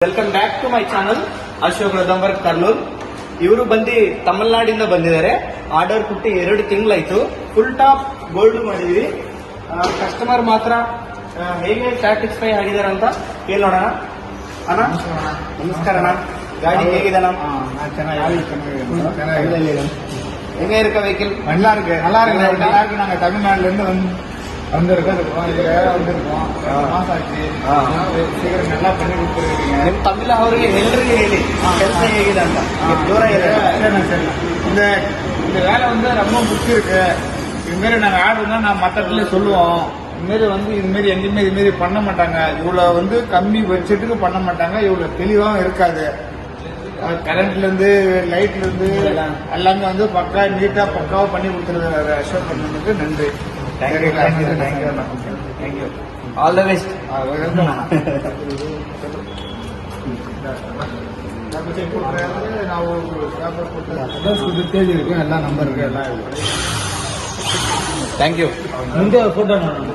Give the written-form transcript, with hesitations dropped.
Welcome back to my channel Ashok ರದಂಬರ್ ಕರ್ನೂಲ್. ಇವರು ಬಂದು ತಮಿಳ್ನಾಡಿಂದ ಬಂದಿದ್ದಾರೆ. ಆರ್ಡರ್ ಕೊಟ್ಟು 2 ತಿಂಗಳಾಯ್ತು. ಫುಲ್ ಟಾಪ್ ಗೋಲ್ಡ್ ಮಾಡಿದೀವಿ. ಕಸ್ಟಮರ್ ಮಾತ್ರ ಹೇಗೆ ಸ್ಯಾಟಿಸ್ಫೈ ಆಗಿದ್ದಾರೆ ಅಂತ ಕೇಳೋಣ. ಅಣ್ಣ ನಮಸ್ಕಾರ ಅಣ್ಣ. ಗಾಡಿ ಹೇಗಿದೆ ಅಣ್ಣ? எங்க இருக்க வெஹிக்கிள்? நல்லா இருக்கு நல்லா இருக்கு. நாங்க தமிழ்நாடுல இருந்து வந்திருக்கோம். மாசம் ஆச்சு. சீக்கிரம் நல்லா பண்ணி கொடுத்துருக்கீங்க. ನಿಮ್ ತಮಿಳ ಅವರಿಗೆ ಎಲ್ರಿಗೆ ಹೇಳಿ ಕೆಲಸ ಹೇಗಿದೆ ಅಂತ. ದೂರ ಇದೆ. இந்த வேலை வந்து ரொம்ப பிடிச்சிருக்கு. இதுமாரி நாங்க ஆர்டர்னா நான் மற்ற இடத்துல சொல்லுவோம். இதுமாரி வந்து இதுமாரி எங்கேயுமே இதுமாரி பண்ண மாட்டாங்க. இவ்வளவு வந்து கம்மி பட்ஜெட்டுக்கு பண்ண மாட்டாங்க. இவ்வளவு தெளிவாகவும் இருக்காது. கரண்ட்ல இருந்து லைட்ல இருந்து எல்லாமே வந்து பக்கா நீட்டா பக்காவா பண்ணி கொடுத்துருக்காரு. அசோக் பண்ணதுக்கு நன்றி. தேங்க்யூ. All the best. ನಾವು ಪೇಪರ್ ಕೊಟ್ಟು ಪೇಜ್ ಇருக்கு, ಎಲ್ಲ ನಂಬರ್ ಇருக்கு, ಎಲ್ಲ ಥ್ಯಾಂಕ್ ಯು. ಮುಂದೆ ಫೋಟೋ ನೋಡೋಣ.